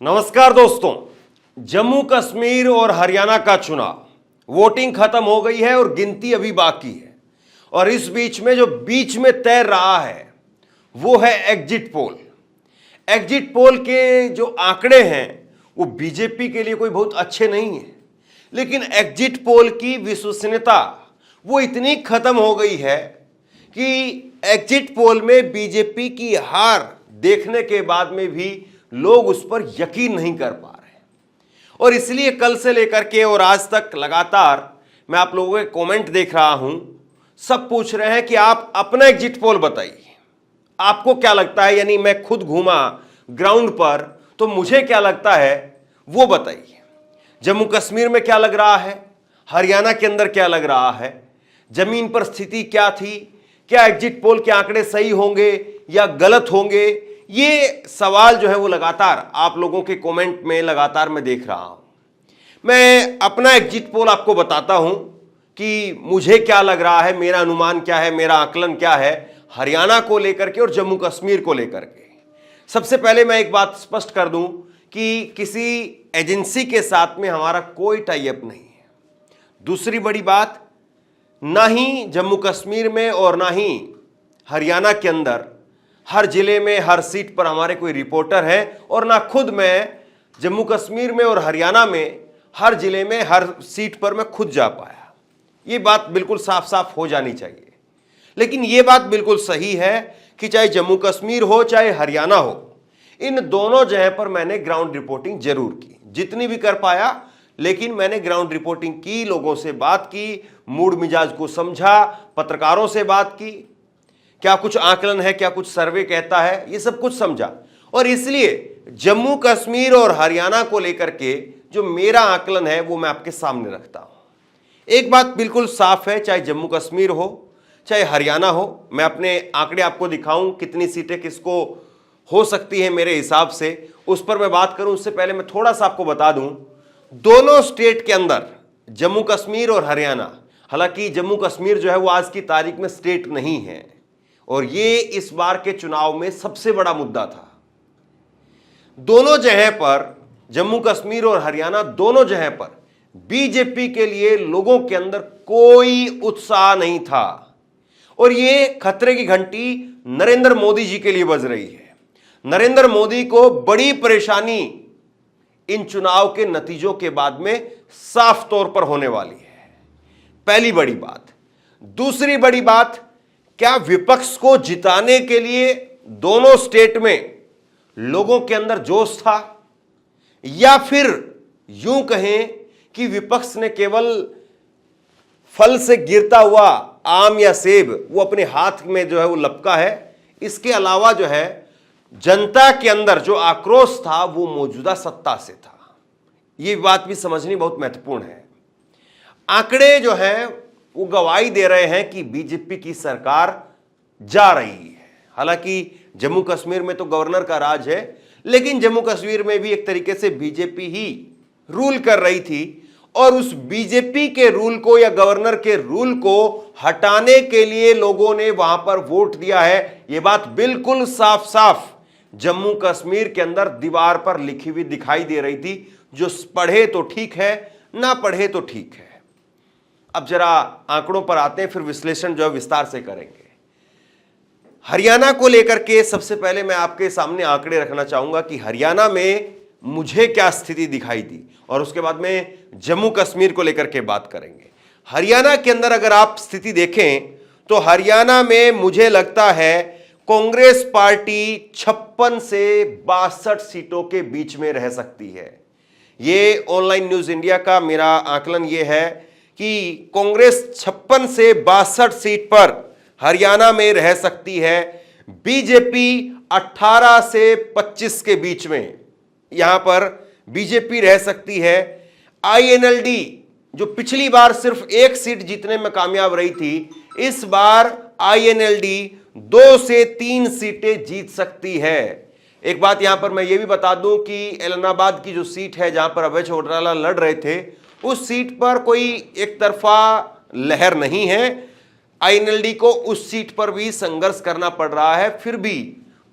नमस्कार दोस्तों, जम्मू कश्मीर और हरियाणा का चुनाव, वोटिंग खत्म हो गई है और गिनती अभी बाकी है। और इस बीच में जो बीच में तैर रहा है वो है एग्जिट पोल। एग्जिट पोल के जो आंकड़े हैं वो बीजेपी के लिए कोई बहुत अच्छे नहीं है, लेकिन एग्जिट पोल की विश्वसनीयता वो इतनी खत्म हो गई है कि एग्जिट पोल में बीजेपी की हार देखने के बाद में भी लोग उस पर यकीन नहीं कर पा रहे। और इसलिए कल से लेकर के और आज तक लगातार मैं आप लोगों के कमेंट देख रहा हूं, सब पूछ रहे हैं कि आप अपना एग्जिट पोल बताइए, आपको क्या लगता है। यानी मैं खुद घूमा ग्राउंड पर तो मुझे क्या लगता है वो बताइए। जम्मू कश्मीर में क्या लग रहा है, हरियाणा के अंदर क्या लग रहा है, जमीन पर स्थिति क्या थी, क्या एग्जिट पोल के आंकड़े सही होंगे या गलत होंगे, ये सवाल जो है वो लगातार आप लोगों के कमेंट में लगातार मैं देख रहा हूं। मैं अपना एग्जिट पोल आपको बताता हूं कि मुझे क्या लग रहा है, मेरा अनुमान क्या है, मेरा आकलन क्या है हरियाणा को लेकर के और जम्मू कश्मीर को लेकर के। सबसे पहले मैं एक बात स्पष्ट कर दूं कि किसी एजेंसी के साथ में हमारा कोई टाई अप नहीं है। दूसरी बड़ी बात, ना ही जम्मू कश्मीर में और ना ही हरियाणा के अंदर हर जिले में हर सीट पर हमारे कोई रिपोर्टर है, और ना खुद मैं जम्मू कश्मीर में और हरियाणा में हर जिले में हर सीट पर मैं खुद जा पाया। ये बात बिल्कुल साफ साफ हो जानी चाहिए। लेकिन ये बात बिल्कुल सही है कि चाहे जम्मू कश्मीर हो चाहे हरियाणा हो, इन दोनों जगह पर मैंने ग्राउंड रिपोर्टिंग जरूर की, जितनी भी कर पाया। लेकिन मैंने ग्राउंड रिपोर्टिंग की, लोगों से बात की, मूड मिजाज को समझा, पत्रकारों से बात की, क्या कुछ आकलन है, क्या कुछ सर्वे कहता है, ये सब कुछ समझा। और इसलिए जम्मू कश्मीर और हरियाणा को लेकर के जो मेरा आकलन है वो मैं आपके सामने रखता हूं। एक बात बिल्कुल साफ है, चाहे जम्मू कश्मीर हो चाहे हरियाणा हो, मैं अपने आंकड़े आपको दिखाऊं कितनी सीटें किसको हो सकती है मेरे हिसाब से, उस पर मैं बात करूं। उससे पहले मैं थोड़ा सा आपको बता दूं, दोनों स्टेट के अंदर जम्मू कश्मीर और हरियाणा, हालांकि जम्मू कश्मीर जो है वो आज की तारीख में स्टेट नहीं है और ये इस बार के चुनाव में सबसे बड़ा मुद्दा था। दोनों जगह पर, जम्मू कश्मीर और हरियाणा दोनों जगह पर बीजेपी के लिए लोगों के अंदर कोई उत्साह नहीं था। और ये खतरे की घंटी नरेंद्र मोदी जी के लिए बज रही है। नरेंद्र मोदी को बड़ी परेशानी इन चुनाव के नतीजों के बाद में साफ तौर पर होने वाली है, पहली बड़ी बात। दूसरी बड़ी बात, क्या विपक्ष को जिताने के लिए दोनों स्टेट में लोगों के अंदर जोश था, या फिर यूं कहें कि विपक्ष ने केवल फल से गिरता हुआ आम या सेब वो अपने हाथ में जो है वो लपका है। इसके अलावा जो है जनता के अंदर जो आक्रोश था वो मौजूदा सत्ता से था। ये बात भी समझनी बहुत महत्वपूर्ण है। आंकड़े जो हैं वो गवाही दे रहे हैं कि बीजेपी की सरकार जा रही है। हालांकि जम्मू कश्मीर में तो गवर्नर का राज है, लेकिन जम्मू कश्मीर में भी एक तरीके से बीजेपी ही रूल कर रही थी। और उस बीजेपी के रूल को या गवर्नर के रूल को हटाने के लिए लोगों ने वहां पर वोट दिया है। यह बात बिल्कुल साफ साफ जम्मू कश्मीर के अंदर दीवार पर लिखी हुई दिखाई दे रही थी। जो पढ़े तो ठीक है, ना पढ़े तो ठीक है। अब जरा आंकड़ों पर आते हैं, फिर विश्लेषण जो है विस्तार से करेंगे। हरियाणा को लेकर के सबसे पहले मैं आपके सामने आंकड़े रखना चाहूंगा कि हरियाणा में मुझे क्या स्थिति दिखाई दी, और उसके बाद में जम्मू कश्मीर को लेकर के बात करेंगे। हरियाणा के अंदर अगर आप स्थिति देखें तो हरियाणा में मुझे लगता है कांग्रेस पार्टी 56 से 62 सीटों के बीच में रह सकती है। ये ऑनलाइन न्यूज इंडिया का मेरा आकलन ये है कि कांग्रेस 56 से 62 सीट पर हरियाणा में रह सकती है। बीजेपी 18 से 25 के बीच में यहां पर बीजेपी रह सकती है। आईएनएलडी जो पिछली बार सिर्फ एक सीट जीतने में कामयाब रही थी, इस बार आईएनएलडी 2 से 3 सीटें जीत सकती है। एक बात यहां पर मैं ये भी बता दूं कि एलनाबाद की जो सीट है जहां पर अभय चौटाला लड़ रहे थे, उस सीट पर कोई एक तरफा लहर नहीं है। आईएनएलडी को उस सीट पर भी संघर्ष करना पड़ रहा है। फिर भी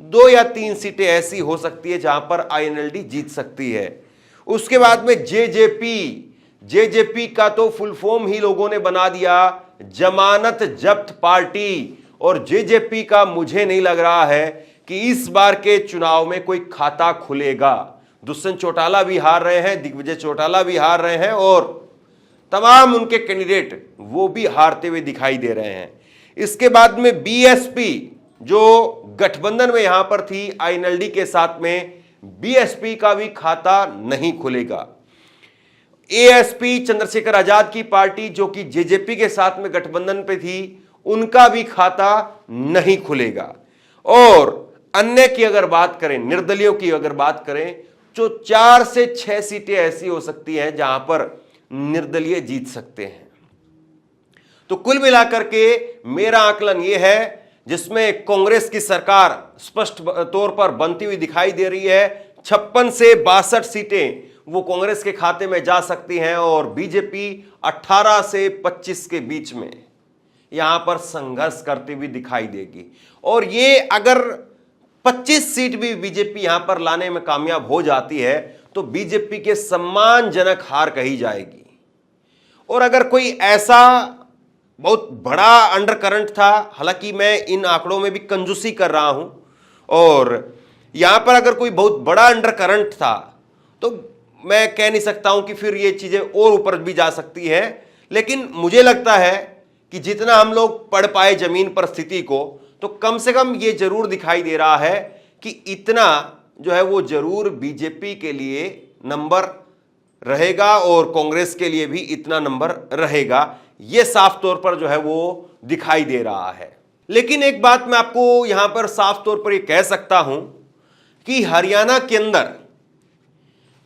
2 या 3 सीटें ऐसी हो सकती है जहां पर आईएनएलडी जीत सकती है। उसके बाद में जेजेपी का तो फुल फॉर्म ही लोगों ने बना दिया जमानत जब्त पार्टी, और जेजेपी का मुझे नहीं लग रहा है कि इस बार के चुनाव में कोई खाता खुलेगा। दुष्यंत चौटाला भी हार रहे हैं, दिग्विजय चौटाला भी हार रहे हैं, और तमाम उनके कैंडिडेट वो भी हारते हुए दिखाई दे रहे हैं। इसके बाद में बीएसपी जो गठबंधन में यहां पर थी आईएनएलडी के साथ में, बीएसपी का भी खाता नहीं खुलेगा। एएसपी चंद्रशेखर आजाद की पार्टी जो कि जेजेपी के साथ में गठबंधन पे थी, उनका भी खाता नहीं खुलेगा। और अन्य की अगर बात करें, निर्दलियों की अगर बात करें, तो 4 से 6 सीटें ऐसी हो सकती हैं जहां पर निर्दलीय जीत सकते हैं। तो कुल मिलाकर के मेरा आकलन यह है, जिसमें कांग्रेस की सरकार स्पष्ट तौर पर बनती हुई दिखाई दे रही है। 56 से 62 सीटें वो कांग्रेस के खाते में जा सकती हैं, और बीजेपी 18 से 25 के बीच में यहां पर संघर्ष करती हुई दिखाई देगी। और ये अगर 25 सीट भी बीजेपी यहां पर लाने में कामयाब हो जाती है तो बीजेपी के सम्मानजनक हार कही जाएगी। और अगर कोई ऐसा बहुत बड़ा अंडरकरंट था, हालांकि मैं इन आंकड़ों में भी कंजूसी कर रहा हूं, और यहां पर अगर कोई बहुत बड़ा अंडरकरंट था तो मैं कह नहीं सकता हूं कि फिर ये चीजें और ऊपर भी जा सकती है। लेकिन मुझे लगता है कि जितना हम लोग पढ़ पाए जमीन पर स्थिति को, तो कम से कम ये जरूर दिखाई दे रहा है कि इतना जो है वो जरूर बीजेपी के लिए नंबर रहेगा और कांग्रेस के लिए भी इतना नंबर रहेगा। ये साफ तौर पर जो है वो दिखाई दे रहा है। लेकिन एक बात मैं आपको यहां पर साफ तौर पर ये कह सकता हूं कि हरियाणा के अंदर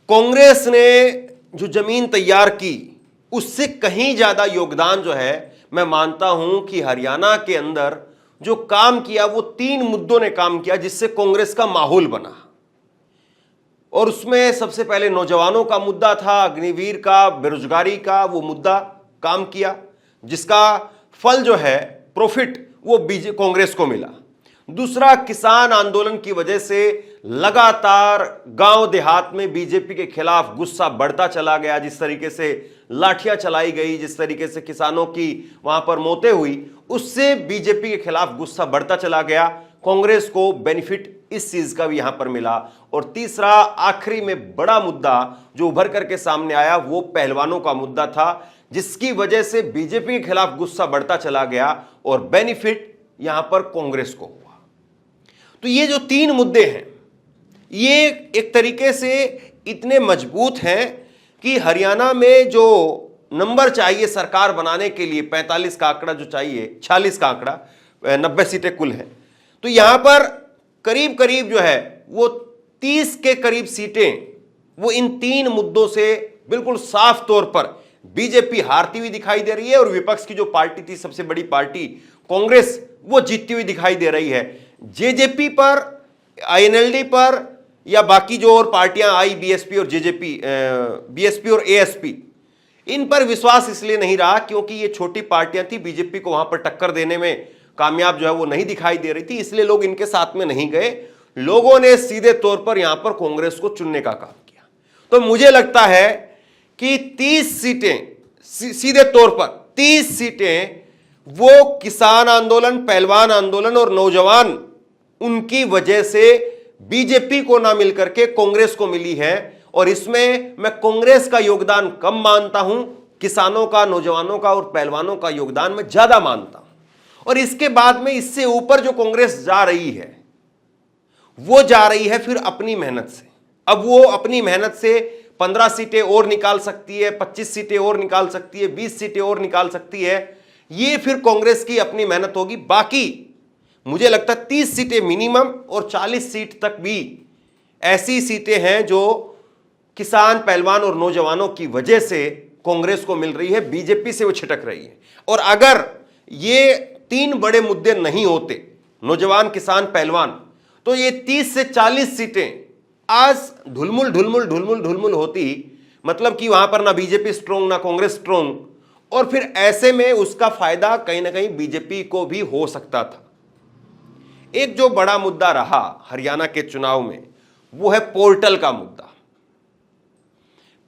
कांग्रेस ने जो जमीन तैयार की, उससे कहीं ज्यादा योगदान जो है मैं मानता हूं कि हरियाणा के अंदर जो काम किया वो 3 मुद्दों ने काम किया जिससे कांग्रेस का माहौल बना। और उसमें सबसे पहले नौजवानों का मुद्दा था, अग्निवीर का, बेरोजगारी का वो मुद्दा काम किया, जिसका फल जो है प्रॉफिट वो कांग्रेस को मिला। दूसरा, किसान आंदोलन की वजह से लगातार गांव देहात में बीजेपी के खिलाफ गुस्सा बढ़ता चला गया। जिस तरीके से लाठियां चलाई गई, जिस तरीके से किसानों की वहां पर मौतें हुई, उससे बीजेपी के खिलाफ गुस्सा बढ़ता चला गया। कांग्रेस को बेनिफिट इस चीज का भी यहां पर मिला। और तीसरा, आखिरी में बड़ा मुद्दा जो उभर करके सामने आया वो पहलवानों का मुद्दा था, जिसकी वजह से बीजेपी के खिलाफ गुस्सा बढ़ता चला गया और बेनिफिट यहां पर कांग्रेस को हुआ। तो ये जो 3 मुद्दे हैं ये एक तरीके से इतने मजबूत हैं कि हरियाणा में जो नंबर चाहिए सरकार बनाने के लिए, 45 का आंकड़ा जो चाहिए, 46 का आंकड़ा, 90 सीटें कुल हैं, तो यहां पर करीब करीब जो है वो 30 के करीब सीटें वो इन 3 मुद्दों से बिल्कुल साफ तौर पर बीजेपी हारती हुई दिखाई दे रही है। और विपक्ष की जो पार्टी थी, सबसे बड़ी पार्टी कांग्रेस, वो जीतती हुई दिखाई दे रही है। जेजेपी पर, आईएनएलडी पर या बाकी जो और पार्टियां आई, बीएसपी और जेजेपी, बीएसपी और एएसपी, इन पर विश्वास इसलिए नहीं रहा क्योंकि ये छोटी पार्टियां थी, बीजेपी को वहां पर टक्कर देने में कामयाब जो है वो नहीं दिखाई दे रही थी, इसलिए लोग इनके साथ में नहीं गए। लोगों ने सीधे तौर पर यहां पर कांग्रेस को चुनने का काम किया। तो मुझे लगता है कि 30 सीटें, सीधे तौर पर 30 सीटें वो किसान आंदोलन, पहलवान आंदोलन और नौजवान, उनकी वजह से बीजेपी को ना मिलकर के कांग्रेस को मिली है। और इसमें मैं कांग्रेस का योगदान कम मानता हूं, किसानों का, नौजवानों का और पहलवानों का योगदान मैं ज्यादा मानता हूं। और इसके बाद में इससे ऊपर जो कांग्रेस जा रही है वो जा रही है फिर अपनी मेहनत से। अब वो अपनी मेहनत से 15 सीटें और निकाल सकती है, 25 सीटें और निकाल सकती है, 20 सीटें और निकाल सकती है। ये फिर कांग्रेस की अपनी मेहनत होगी। बाकी मुझे लगता है 30 सीटें मिनिमम और 40 सीट तक भी ऐसी सीटें हैं जो किसान, पहलवान और नौजवानों की वजह से कांग्रेस को मिल रही है, बीजेपी से वो छिटक रही है। और अगर ये 3 बड़े मुद्दे नहीं होते, नौजवान, किसान, पहलवान, तो ये 30 से 40 सीटें आज ढुलमुल ढुलमुल ढुलमुल ढुलमुल होती, मतलब कि वहां पर ना बीजेपी स्ट्रोंग ना कांग्रेस स्ट्रोंग, और फिर ऐसे में उसका फायदा कहीं ना कहीं बीजेपी को भी हो सकता था। एक जो बड़ा मुद्दा रहा हरियाणा के चुनाव में वो है पोर्टल का मुद्दा।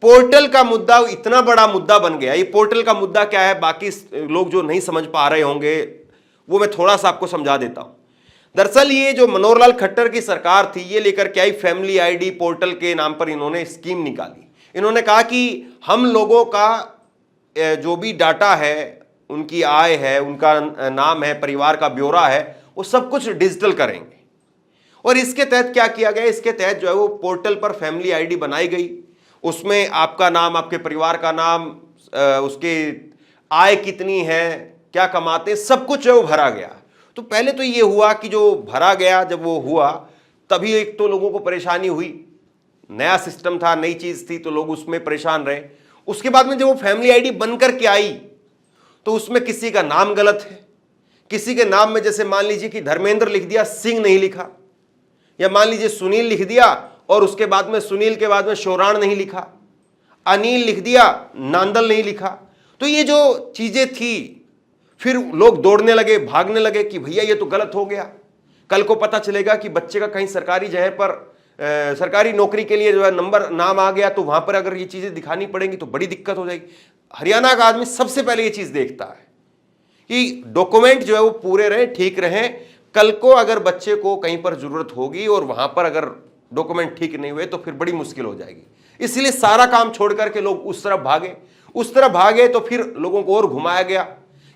पोर्टल का मुद्दा इतना बड़ा मुद्दा बन गया। ये पोर्टल का मुद्दा क्या है, बाकी लोग जो नहीं समझ पा रहे होंगे वो मैं थोड़ा सा आपको समझा देता हूं। दरअसल ये जो मनोहर लाल खट्टर की सरकार थी, ये लेकर के आई फैमिली आईडी पोर्टल के नाम पर इन्होंने स्कीम निकाली। इन्होंने कहा कि हम लोगों का जो भी डाटा है, उनकी आय है, उनका नाम है, परिवार का ब्यौरा है, वो सब कुछ डिजिटल करेंगे। और इसके तहत क्या किया गया, इसके तहत जो है वो पोर्टल पर फैमिली आईडी बनाई गई। उसमें आपका नाम, आपके परिवार का नाम, उसके आय कितनी है, क्या कमाते हैं, सब कुछ जो है वो भरा गया। तो पहले तो ये हुआ कि जो भरा गया, जब वो हुआ तभी एक तो लोगों को परेशानी हुई, नया सिस्टम था, नई चीज थी, तो लोग उसमें परेशान रहे। उसके बाद में जब वो फैमिली आईडी बनकर के आई तो उसमें किसी का नाम गलत है, किसी के नाम में जैसे मान लीजिए कि धर्मेंद्र लिख दिया, सिंह नहीं लिखा, या मान लीजिए सुनील लिख दिया और उसके बाद में सुनील के बाद में शोराण नहीं लिखा, अनिल लिख दिया, नांदल नहीं लिखा। तो ये जो चीजें थी, फिर लोग दौड़ने लगे, भागने लगे कि भैया ये तो गलत हो गया। कल को पता चलेगा कि बच्चे का कहीं सरकारी जगह पर सरकारी नौकरी के लिए जो है नंबर नाम आ गया, तो वहां पर अगर ये चीजें दिखानी पड़ेंगी तो बड़ी दिक्कत हो जाएगी। हरियाणा का आदमी सबसे पहले ये चीज देखता है कि डॉक्यूमेंट जो है वो पूरे रहे, ठीक रहे। कल को अगर बच्चे को कहीं पर जरूरत होगी और वहां पर अगर डॉक्यूमेंट ठीक नहीं हुए तो फिर बड़ी मुश्किल हो जाएगी। इसलिए सारा काम छोड़ करके लोग उस तरफ भागे तो फिर लोगों को और घुमाया गया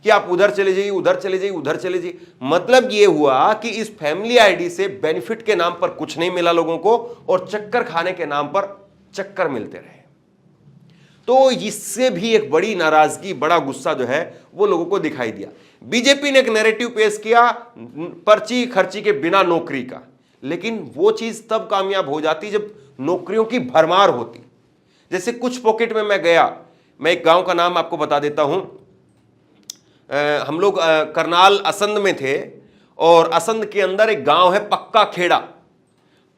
कि आप उधर चले जाइए, उधर चले जाइए, उधर चले जाइए। मतलब ये हुआ कि इस फैमिली आईडी से बेनिफिट के नाम पर कुछ नहीं मिला लोगों को, और चक्कर खाने के नाम पर चक्कर मिलते रहे। तो इससे भी एक बड़ी नाराजगी, बड़ा गुस्सा जो है वो लोगों को दिखाई दिया। बीजेपी ने एक नैरेटिव पेश किया पर्ची खर्ची के बिना नौकरी का, लेकिन वो चीज तब कामयाब हो जाती जब नौकरियों की भरमार होती। जैसे कुछ पॉकेट में मैं गया, मैं एक गांव का नाम आपको बता देता हूं। हम लोग करनाल असंध में थे, और असंध के अंदर एक गांव है पक्का खेड़ा।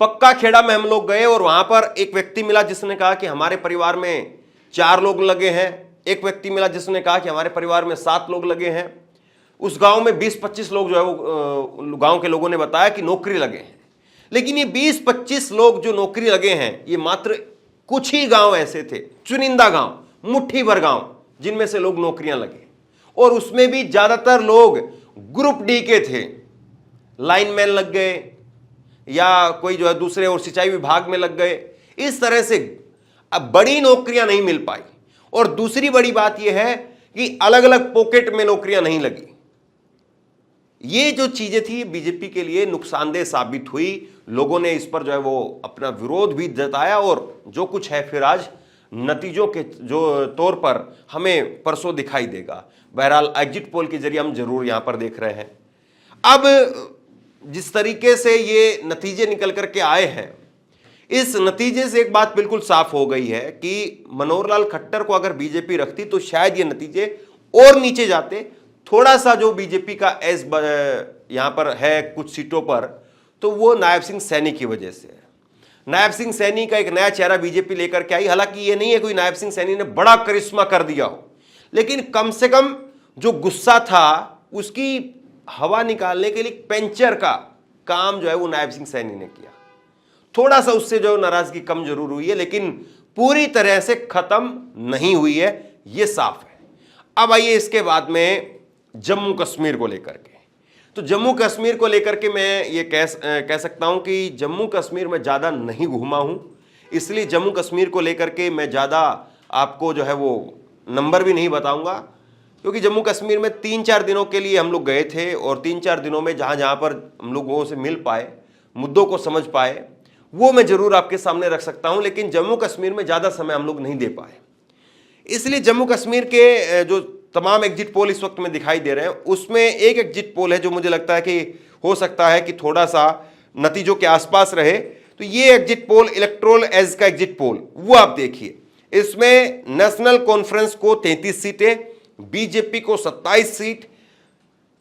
पक्का खेड़ा में हम लोग गए और वहां पर एक व्यक्ति मिला जिसने कहा कि हमारे परिवार में 4 लोग लगे हैं। एक व्यक्ति मिला जिसने कहा कि हमारे परिवार में 7 लोग लगे हैं। उस गांव में 20-25 लोग जो है वो गांव के लोगों ने बताया कि नौकरी लगे हैं। लेकिन ये 20-25 लोग जो नौकरी लगे हैं, ये मात्र कुछ ही गांव ऐसे थे, चुनिंदा गांव, मुट्ठी भर गांव, जिनमें से लोग नौकरियां लगे। और उसमें भी ज्यादातर लोग ग्रुप डी के थे, लाइनमैन लग गए या कोई जो है दूसरे और सिंचाई विभाग में लग गए। इस तरह से अब बड़ी नौकरियां नहीं मिल पाई। और दूसरी बड़ी बात यह है कि अलग अलग पॉकेट में नौकरियां नहीं लगी। ये जो चीजें थी बीजेपी के लिए नुकसानदेह साबित हुई। लोगों ने इस पर जो है वो अपना विरोध भी जताया, और जो कुछ है फिर आज नतीजों के जो तौर पर हमें परसों दिखाई देगा। बहरहाल एग्जिट पोल के जरिए हम जरूर यहां पर देख रहे हैं। अब जिस तरीके से ये नतीजे निकल करके आए हैं, इस नतीजे से एक बात बिल्कुल साफ हो गई है कि मनोहर लाल खट्टर को अगर बीजेपी रखती तो शायद ये नतीजे और नीचे जाते। थोड़ा सा जो बीजेपी का एज यहां पर है कुछ सीटों पर, तो वो नायब सिंह सैनी की वजह से है। नायब सिंह सैनी का एक नया चेहरा बीजेपी लेकर के आई। हालांकि ये नहीं है कोई नायब सिंह सैनी ने बड़ा करिश्मा कर दिया हो, लेकिन कम से कम जो गुस्सा था उसकी हवा निकालने के लिए पेंचर का काम जो है वो नायब सिंह सैनी ने किया। थोड़ा सा उससे जो नाराजगी कम जरूर हुई है, लेकिन पूरी तरह से खत्म नहीं हुई है, ये साफ है। अब आइए इसके बाद में जम्मू कश्मीर को लेकर के। तो जम्मू कश्मीर को लेकर के मैं ये कह सकता हूं कि जम्मू कश्मीर में ज़्यादा नहीं घूमा हूं, इसलिए जम्मू कश्मीर को लेकर के मैं ज़्यादा आपको जो है वो नंबर भी नहीं बताऊंगा, क्योंकि जम्मू कश्मीर में 3-4 दिनों के लिए हम लोग गए थे, और 3-4 दिनों में जहाँ जहाँ पर हम लोगों से मिल पाए, मुद्दों को समझ पाए, वो मैं ज़रूर आपके सामने रख सकता हूँ। लेकिन जम्मू कश्मीर में ज़्यादा समय हम लोग नहीं दे पाए, इसलिए जम्मू कश्मीर के जो तमाम एग्जिट पोल इस वक्त में दिखाई दे रहे हैं, उसमें एक एग्जिट पोल है जो मुझे लगता है कि हो सकता है कि थोड़ा सा नतीजों के आसपास रहे। तो ये एग्जिट पोल इलेक्टोरल एज का एग्जिट पोल, वो आप देखिए। इसमें नेशनल कॉन्फ्रेंस को 33 सीटें, बीजेपी को 27 सीट,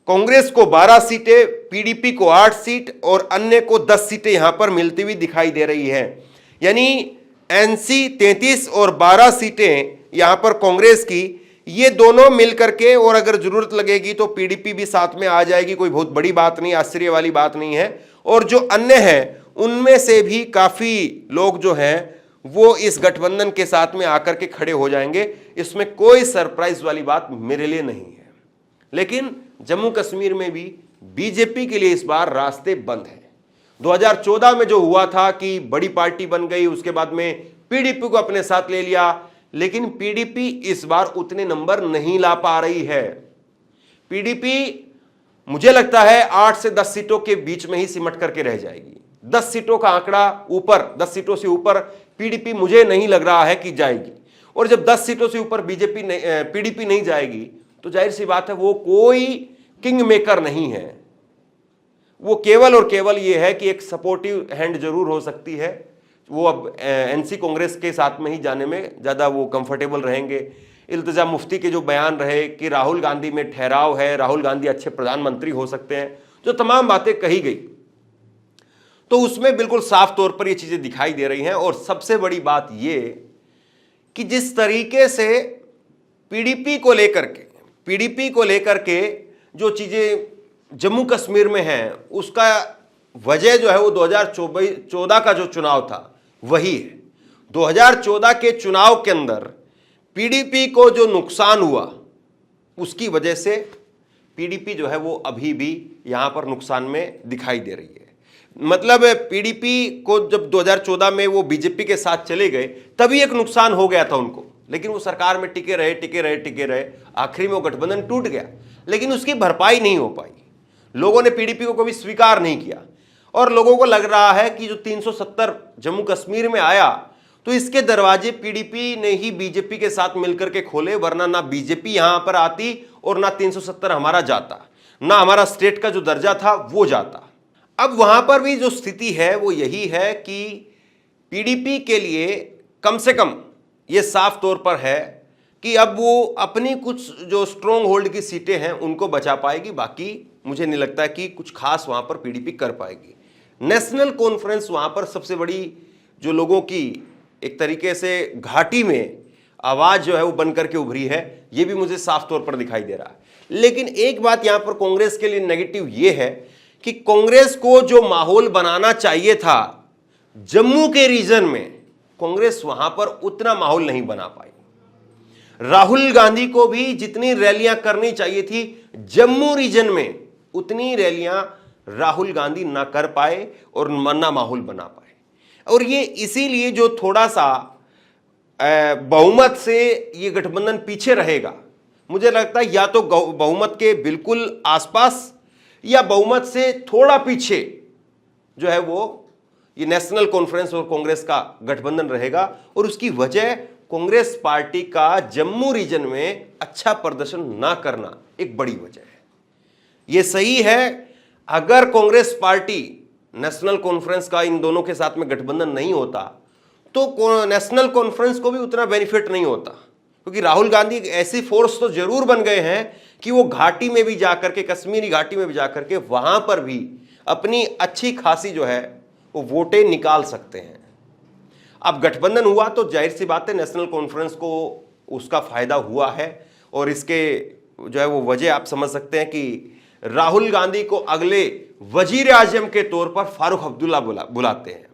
कांग्रेस को 12 सीटें, पीडीपी को 8 सीट और अन्य को 10 सीटें यहां पर मिलती हुई दिखाई दे रही हैं। यानी एनसी 33 और 12 सीटें यहां पर कांग्रेस की, ये दोनों मिलकर के, और अगर जरूरत लगेगी तो पीडीपी भी साथ में आ जाएगी, कोई बहुत बड़ी बात नहीं, आश्चर्य वाली बात नहीं है। और जो अन्य हैं उनमें से भी काफी लोग जो हैं वो इस गठबंधन के साथ में आकर के खड़े हो जाएंगे। इसमें कोई सरप्राइज वाली बात मेरे लिए नहीं है। लेकिन जम्मू कश्मीर में भी बीजेपी के लिए इस बार रास्ते बंद हैं। 2014 में जो हुआ था कि बड़ी पार्टी बन गई, उसके बाद में पीडीपी को अपने साथ ले लिया, लेकिन पीडीपी इस बार उतने नंबर नहीं ला पा रही है। पीडीपी मुझे लगता है 8 से 10 सीटों के बीच में ही सिमट करके रह जाएगी। 10 सीटों का आंकड़ा ऊपर, 10 सीटों से ऊपर पीडीपी मुझे नहीं लग रहा है कि जाएगी। और जब 10 सीटों से ऊपर पीडीपी नहीं जाएगी तो जाहिर सी बात है वो कोई किंग मेकर नहीं है। वो केवल और केवल ये है कि एक सपोर्टिव हैंड जरूर हो सकती है। वो अब एनसी कांग्रेस के साथ में ही जाने में ज़्यादा वो कंफर्टेबल रहेंगे। इल्तिजा मुफ्ती के जो बयान रहे कि राहुल गांधी में ठहराव है, राहुल गांधी अच्छे प्रधानमंत्री हो सकते हैं, जो तमाम बातें कही गई, तो उसमें बिल्कुल साफ तौर पर ये चीज़ें दिखाई दे रही हैं। और सबसे बड़ी बात ये कि जिस तरीके से पीडीपी को लेकर के जो चीज़ें जम्मू कश्मीर में हैं, उसका वजह जो है वो 2014 का जो चुनाव था वही है। 2014 के चुनाव के अंदर पीडीपी को जो नुकसान हुआ, उसकी वजह से पीडीपी जो है वो अभी भी यहां पर नुकसान में दिखाई दे रही है। मतलब पीडीपी को जब 2014 में वो बीजेपी के साथ चले गए तभी एक नुकसान हो गया था उनको, लेकिन वो सरकार में टिके रहे, आखिरी में वो गठबंधन टूट गया, लेकिन उसकी भरपाई नहीं हो पाई। लोगों ने पीडीपी को कभी स्वीकार नहीं किया और लोगों को लग रहा है कि जो 370 जम्मू कश्मीर में आया तो इसके दरवाजे पीडीपी ने ही बीजेपी के साथ मिलकर के खोले, वरना ना बीजेपी यहां पर आती और ना 370 हमारा जाता, ना हमारा स्टेट का जो दर्जा था वो जाता। अब वहां पर भी जो स्थिति है वो यही है कि पीडीपी के लिए कम से कम ये साफ तौर पर है कि अब वो अपनी कुछ जो स्ट्रॉन्ग होल्ड की सीटें हैं उनको बचा पाएगी। बाकी मुझे नहीं लगता कि कुछ खास वहां पर पीडीपी कर पाएगी। नेशनल कॉन्फ्रेंस वहां पर सबसे बड़ी जो लोगों की एक तरीके से घाटी में आवाज जो है वो बनकर के उभरी है, ये भी मुझे साफ तौर पर दिखाई दे रहा है। लेकिन एक बात यहां पर कांग्रेस के लिए नेगेटिव ये है कि कांग्रेस को जो माहौल बनाना चाहिए था जम्मू के रीजन में, कांग्रेस वहां पर उतना माहौल नहीं बना पाई। राहुल गांधी को भी जितनी रैलियां करनी चाहिए थी जम्मू रीजन में, उतनी रैलियां राहुल गांधी ना कर पाए और ना माहौल बना पाए। और ये इसीलिए जो थोड़ा सा बहुमत से ये गठबंधन पीछे रहेगा, मुझे लगता है या तो बहुमत के बिल्कुल आसपास या बहुमत से थोड़ा पीछे जो है वो ये नेशनल कॉन्फ्रेंस और कांग्रेस का गठबंधन रहेगा। और उसकी वजह कांग्रेस पार्टी का जम्मू रीजन में अच्छा प्रदर्शन ना करना एक बड़ी वजह है। यह सही है, अगर कांग्रेस पार्टी नेशनल कॉन्फ्रेंस का इन दोनों के साथ में गठबंधन नहीं होता तो नेशनल कॉन्फ्रेंस को भी उतना बेनिफिट नहीं होता, क्योंकि राहुल गांधी एक ऐसी फोर्स तो जरूर बन गए हैं कि वो घाटी में भी जाकर के, कश्मीरी घाटी में भी जाकर के वहां पर भी अपनी अच्छी खासी जो है वो वोटें निकाल सकते हैं। अब गठबंधन हुआ तो जाहिर सी बात है नेशनल कॉन्फ्रेंस को उसका फायदा हुआ है। और इसके जो है वो वजह आप समझ सकते हैं कि राहुल गांधी को अगले वजीर आजम के तौर पर फारूक अब्दुल्ला बुलाते हैं।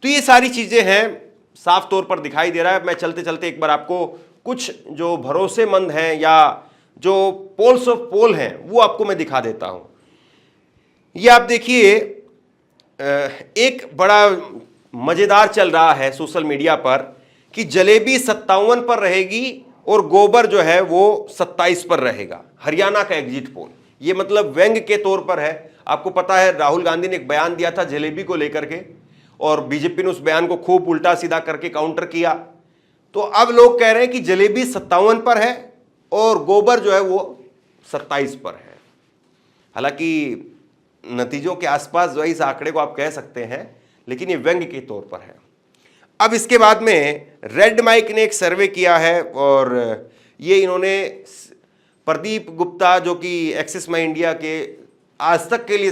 तो ये सारी चीजें हैं, साफ तौर पर दिखाई दे रहा है। मैं चलते चलते एक बार आपको कुछ जो भरोसेमंद हैं या जो पोल्स ऑफ पोल हैं वो आपको मैं दिखा देता हूं। ये आप देखिए, एक बड़ा मजेदार चल रहा है सोशल मीडिया पर कि जलेबी 57 पर रहेगी और गोबर जो है वो 27 पर रहेगा। हरियाणा का एग्जिट पोल, ये मतलब व्यंग के तौर पर है। आपको पता है राहुल गांधी ने एक बयान दिया था जलेबी को लेकर के और बीजेपी ने उस बयान को खूब उल्टा सीधा करके काउंटर किया। तो अब लोग कह रहे हैं कि जलेबी 57 पर है और गोबर जो है वो 27 पर है। हालांकि नतीजों के आसपास जो है इस आंकड़े को आप कह सकते हैं, लेकिन ये व्यंग के तौर पर है। अब इसके बाद में रेड माइक ने एक सर्वे किया है और ये इन्होंने प्रदीप गुप्ता जो कि एक्सिस माई इंडिया के आज तक के लिए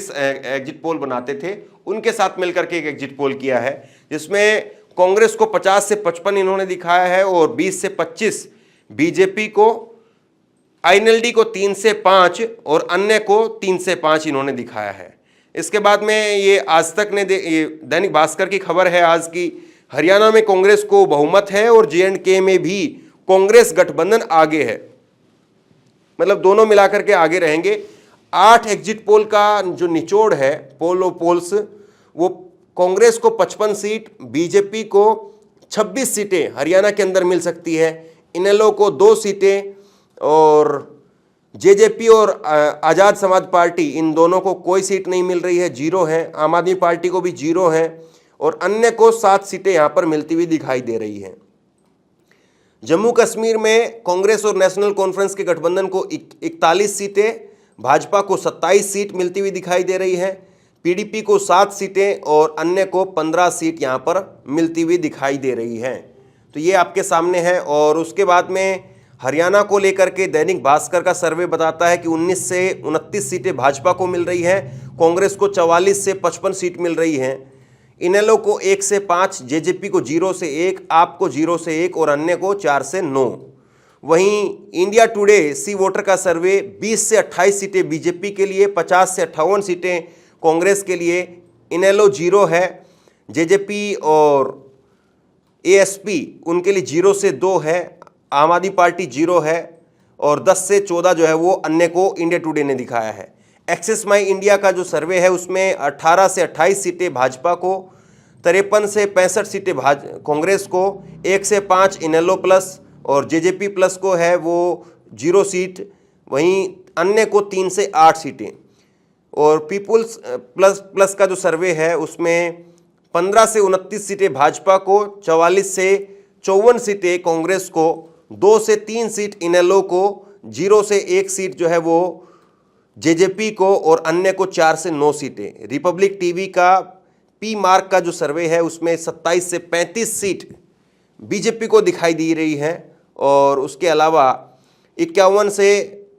एग्जिट पोल बनाते थे, उनके साथ मिलकर के एक एग्जिट पोल किया है, जिसमें कांग्रेस को 50 से 55 इन्होंने दिखाया है और 20 से 25 बीजेपी को, आईएनएलडी को 3 से 5 और अन्य को 3 से 5 इन्होंने दिखाया है। इसके बाद में ये आज तक ने ये दैनिक भास्कर की खबर है आज की, हरियाणा में कांग्रेस को बहुमत है और जे&के में भी कांग्रेस गठबंधन आगे है, मतलब दोनों मिलाकर के आगे रहेंगे। 8 एग्जिट पोल का जो निचोड़ है, पोल्स, वो कांग्रेस को 55 सीट, बीजेपी को 26 सीटें हरियाणा के अंदर मिल सकती है, इनेलो को 2 सीटें और जेजेपी और आज़ाद समाज पार्टी इन दोनों को कोई सीट नहीं मिल रही है, 0 है। आम आदमी पार्टी को भी 0 है और अन्य को 7 सीटें यहां पर मिलती हुई दिखाई दे रही हैं। जम्मू कश्मीर में कांग्रेस और नेशनल कॉन्फ्रेंस के गठबंधन को 41 सीटें, भाजपा को 27 सीट मिलती हुई दिखाई दे रही है, पीडीपी को 7 सीटें और अन्य को 15 सीट यहां पर मिलती हुई दिखाई दे रही हैं। तो ये आपके सामने है। और उसके बाद में हरियाणा को लेकर के दैनिक भास्कर का सर्वे बताता है कि 19 से 29 सीटें भाजपा को मिल रही है, कांग्रेस को 44 से 55 सीट मिल रही हैं, इनेलो को 1 से 5, जेजेपी को 0 से 1, आप को 0 से 1 और अन्य को 4 से 9। वहीं इंडिया टुडे सी वोटर का सर्वे 20 से 28 सीटें बीजेपी के लिए, 50 से 58 सीटें कांग्रेस के लिए, इनेलो 0 है, जेजेपी और एएसपी उनके लिए 0 से 2 है, आम आदमी पार्टी 0 है और 10 से 14 जो है वो अन्य को इंडिया टुडे ने दिखाया है। एक्सिस माई इंडिया का जो सर्वे है उसमें 18 से 28 सीटें भाजपा को, 53 से 65 सीटें कांग्रेस को, 1 से 5 इनेलो प्लस और जेजेपी प्लस को है वो 0 सीट, वहीं अन्य को 3 से 8 सीटें। और पीपुल्स प्लस का जो सर्वे है उसमें 15 से 29 सीटें भाजपा को, 44 से 54 सीटें कांग्रेस को, 2 से 3 सीट इनेलो को, 0 से 1 सीट जो है वो जेजेपी को और अन्य को 4 से 9 सीटें। रिपब्लिक टीवी का पी मार्क का जो सर्वे है उसमें 27 से 35 सीट बीजेपी को दिखाई दे रही है और उसके अलावा 51 से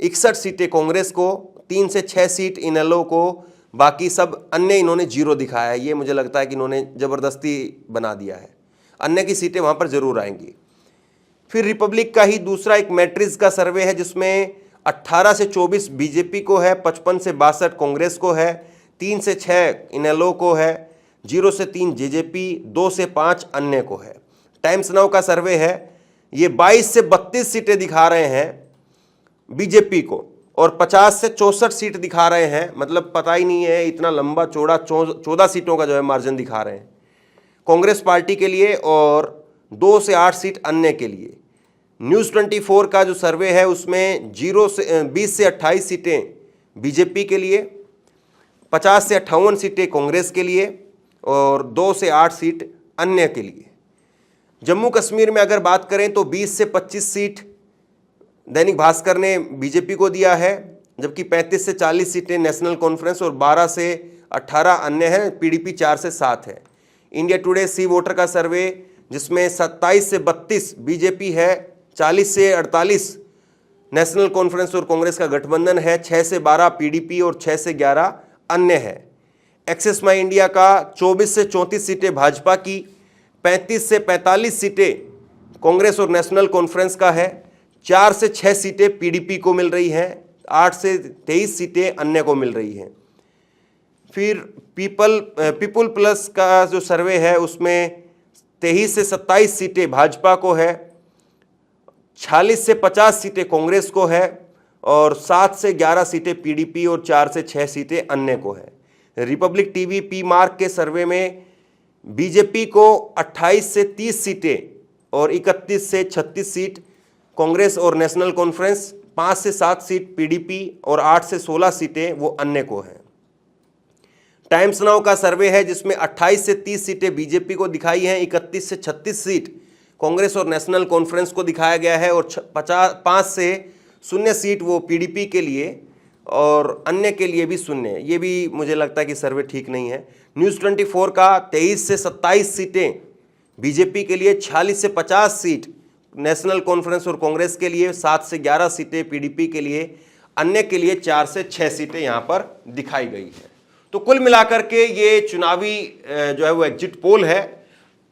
61 सीटें कांग्रेस को, 3 से 6 सीट इनेलो को, बाकी सब अन्य इन्होंने 0 दिखाया है। ये मुझे लगता है कि इन्होंने ज़बरदस्ती बना दिया है, अन्य की सीटें वहाँ पर ज़रूर आएंगी। फिर रिपब्लिक का ही दूसरा एक मैट्रिक्स का सर्वे है जिसमें 18 से 24 बीजेपी को है, 55 से 62 कांग्रेस को है, 3 से 6 इनेलो को है, 0 से 3 जेजेपी, 2 से 5 अन्य को है। टाइम्स नाउ का सर्वे है, ये 22 से 32 सीटें दिखा रहे हैं बीजेपी को और 50 से 64 सीट दिखा रहे हैं, मतलब पता ही नहीं है, इतना लंबा चौड़ा 14 सीटों का जो है मार्जिन दिखा रहे हैं कांग्रेस पार्टी के लिए और 2 से 8 सीट अन्य के लिए। न्यूज़ 24 का जो सर्वे है उसमें 20 से 28 सीटें बीजेपी के लिए, 50 से 58 सीटें कांग्रेस के लिए और 2 से 8 सीट अन्य के लिए। जम्मू कश्मीर में अगर बात करें तो 20 से 25 सीट दैनिक भास्कर ने बीजेपी को दिया है, जबकि 35 से 40 सीटें नेशनल कॉन्फ्रेंस और 12 से 18 अन्य हैं, पीडीपी 4 से 7 है। इंडिया टुडे सी वोटर का सर्वे जिसमें 27 से 32 बीजेपी है, 40 से 48 नेशनल कॉन्फ्रेंस और कांग्रेस का गठबंधन है, 6 से 12 पीडीपी और 6 से 11 अन्य है। एक्सिस माई इंडिया का 24 से 34 सीटें भाजपा की, 35 से 45 सीटें कांग्रेस और नेशनल कॉन्फ्रेंस का है, 4 से 6 सीटें पीडीपी को मिल रही हैं, 8 से 23 सीटें अन्य को मिल रही हैं। फिर पीपुल प्लस का जो सर्वे है उसमें 23 से 27 सीटें भाजपा को है, 46 से 50 सीटें कांग्रेस को है और 7 से 11 सीटें पीडीपी और 4 से 6 सीटें अन्य को है। रिपब्लिक टीवी पी मार्क के सर्वे में बीजेपी को 28 से 30 सीटें और 31 से 36 सीट कांग्रेस और नेशनल कॉन्फ्रेंस, 5 से 7 सीट पीडीपी और 8 से 16 सीटें वो अन्य को हैं। टाइम्स नाउ का सर्वे है जिसमें 28 से 30 सीटें बीजेपी को दिखाई हैं, 31 से 36 सीट कांग्रेस और नेशनल कॉन्फ्रेंस को दिखाया गया है और 5 से 0 सीट वो पीडीपी के लिए और अन्य के लिए भी 0। ये भी मुझे लगता है कि सर्वे ठीक नहीं है। न्यूज़ 24 का 23 से 27 सीटें बीजेपी के लिए, 46 से 50 सीट नेशनल कॉन्फ्रेंस और कांग्रेस के लिए, 7 से 11 सीटें पीडीपी के लिए, अन्य के लिए 4 से 6 सीटें यहाँ पर दिखाई गई है। तो कुल मिलाकर के ये चुनावी जो है वो एग्जिट पोल है।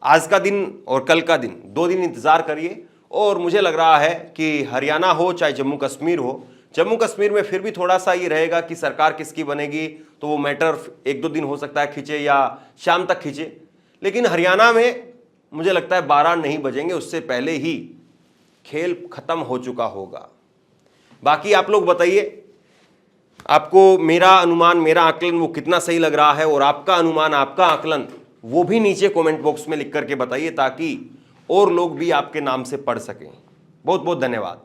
आज का दिन और कल का दिन, 2 दिन इंतजार करिए और मुझे लग रहा है कि हरियाणा हो चाहे जम्मू कश्मीर हो, जम्मू कश्मीर में फिर भी थोड़ा सा ये रहेगा कि सरकार किसकी बनेगी, तो वो मैटर 1-2 दिन हो सकता है खींचे या शाम तक खींचे। लेकिन हरियाणा में मुझे लगता है 12 नहीं बजेंगे, उससे पहले ही खेल खत्म हो चुका होगा। बाकी आप लोग बताइए, आपको मेरा अनुमान, मेरा आकलन वो कितना सही लग रहा है, और आपका अनुमान, आपका आकलन वो भी नीचे कमेंट बॉक्स में लिख करके बताइए, ताकि और लोग भी आपके नाम से पढ़ सकें। बहुत बहुत धन्यवाद।